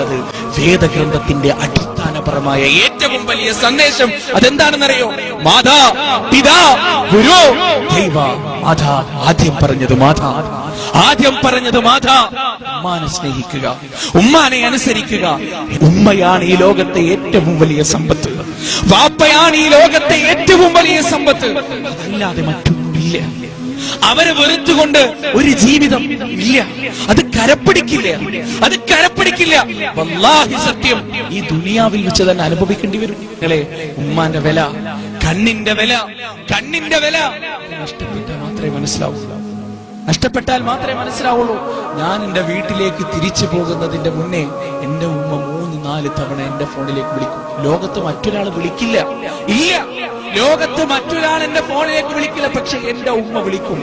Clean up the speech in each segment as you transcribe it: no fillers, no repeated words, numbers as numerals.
എന്നുള്ളത് വേദഗ്രന്ഥത്തിന്റെ അടിസ്ഥാനപരമായ ഏറ്റവും വലിയ സന്ദേശം അതെന്താണെന്നറിയോ? മാതാ പിതാ ഗുരു ദൈവ. മാതാ ആദ്യം പറഞ്ഞത് മാതാ ഉമ്മാനെ സ്നേഹിക്കുക, ഉമ്മാനെ അനുസരിക്കുക. ഉമ്മയാണ് ഈ ലോകത്തെ ഏറ്റവും വലിയ സമ്പത്ത്, വാപ്പയാണ് ഈ ലോകത്തെ ഏറ്റവും വലിയ സമ്പത്ത്. അതല്ലാതെ മറ്റൊന്നുമില്ല. അവരെ വെറുത്തുകൊണ്ട് ഒരു ജീവിതം ഇല്ല. അത് കരപ്പിടിക്കില്ല. വല്ലാഹി സത്യം, ഈ ദുനിയാവിൽ വെച്ച് തന്നെ അനുഭവിക്കേണ്ടി വരും. നിങ്ങളെ ഉമ്മാന്റെ വില, കണ്ണിന്റെ വില നഷ്ടപ്പെട്ടാൽ മാത്രമേ മനസ്സിലാവുള്ളൂ. ഞാൻ എന്റെ വീട്ടിലേക്ക് തിരിച്ചു പോകുന്നതിന്റെ മുന്നേ എന്റെ ഉമ്മ 3-4 തവണ എന്റെ ഫോണിലേക്ക് വിളിക്കും. ലോകത്ത് മറ്റൊരാൾ വിളിക്കില്ല. ലോകത്ത് മറ്റൊരാൾ എന്റെ ഫോണിലേക്ക് വിളിക്കില്ല, പക്ഷെ എന്റെ ഉമ്മ വിളിക്കും.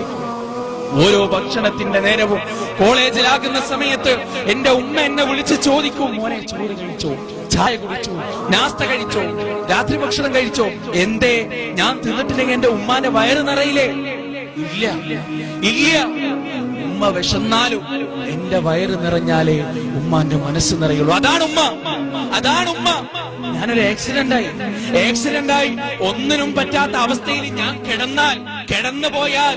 ഓരോ ഭക്ഷണത്തിന്റെ നേരവും കോളേജിലാകുന്ന സമയത്ത് എന്റെ ഉമ്മ എന്നെ വിളിച്ച് ചോദിക്കും, മോനെ ചോറ് കഴിച്ചോ, ചായ കുടിച്ചോ, നാസ്ത കഴിച്ചോ, രാത്രി ഭക്ഷണം കഴിച്ചോ? എന്തേ ഞാൻ തിന്നിട്ടില്ലെങ്കിൽ എന്റെ ഉമ്മാന്റെ വയറ് നിറയില്ലേ? ഇല്ല. ഉമ്മ വിശന്നാലും എന്റെ വയറ് നിറഞ്ഞാലേ ഉമ്മാന്റെ മനസ്സ് നിറയുള്ളൂ. അതാണ് ഉമ്മ. ഞാനൊരു ആക്സിഡന്റായി ഒന്നിനും പറ്റാത്ത അവസ്ഥയിൽ ഞാൻ കിടന്നുപോയാൽ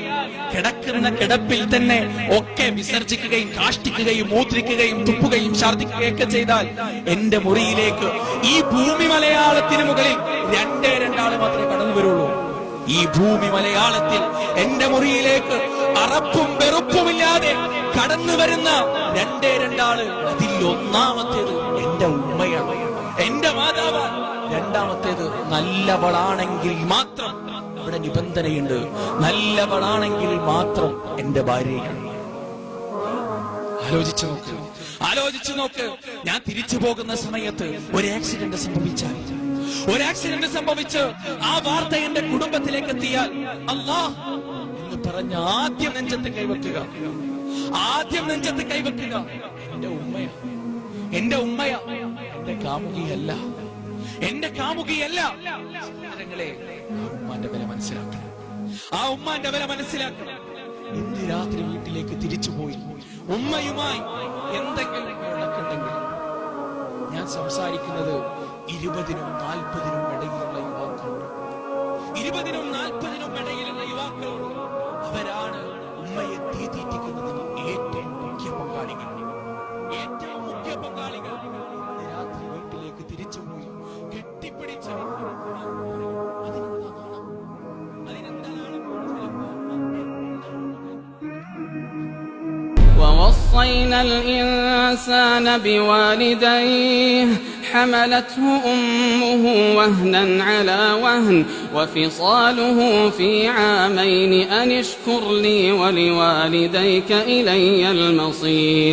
കിടക്കുന്ന കിടപ്പിൽ തന്നെ ഒക്കെ വിസർജിക്കുകയും കാഷ്ടിക്കുകയും മൂത്രിക്കുകയും തുപ്പുകയും ഛർദ്ദിക്കുകയൊക്കെ ചെയ്താൽ എന്റെ മുറിയിലേക്ക് ഈ ഭൂമി മലയാളത്തിന് മുകളിൽ 2 ആള് മാത്രമേ കടന്നു വരുള്ളൂ. ഈ ഭൂമി മലയാളത്തിൽ എന്റെ മുറിയിലേക്ക് അറപ്പും വെറുപ്പുമില്ലാതെ കടന്നു വരുന്ന 2 ആള്. അതിൽ ഒന്നാമത്തേത് എന്റെ ഉമ്മയാണ്, എന്റെ മാതാവാണ്. രണ്ടാമത്തേത് നല്ലവളാണെങ്കിൽ മാത്രം, ഇവിടെ നിബന്ധനയുണ്ട്, നല്ലവളാണെങ്കിൽ മാത്രം എന്റെ ഭാര്യയാണ്. ആലോചിച്ചു നോക്ക്. ഞാൻ തിരിച്ചു പോകുന്ന സമയത്ത് ഒരു ആക്സിഡന്റ് സംഭവിച്ച് ആ വാർത്ത എന്റെ കുടുംബത്തിലേക്ക് എത്തിയാൽ അല്ലാഹ് എന്ന് പറഞ്ഞ് ആദ്യം നെഞ്ചത്ത് കൈവെക്കുക. എന്റെ ഉമ്മയാ, എന്റെ കാമുകിയല്ല. സഹോദരങ്ങളെ, ആ ഉമ്മാന്റെ വില മനസ്സിലാക്കണം. ഇന്ന് രാത്രി വീട്ടിലേക്ക് തിരിച്ചുപോയി ഉമ്മയുമായി എന്തെങ്കിലും ഇടക്കുണ്ടെങ്കിൽ, ഞാൻ സംസാരിക്കുന്നത് 20-നും 40-നും ഇടയിലുള്ള യുവാക്കളുണ്ട്. അവരാണ് ഉമ്മയെ തീറ്റിക്കുന്നതിന് ഏറ്റവും മുഖ്യ പങ്കാളികൾ. രാത്രി വീട്ടിലേക്ക് തിരിച്ചുപോയി കെട്ടിപ്പിടിച്ച ووصينا الإنسان بوالديه حملته أمه وهنا على وهن وفصاله في عامين أن اشكر لي ولوالديك إلي المصير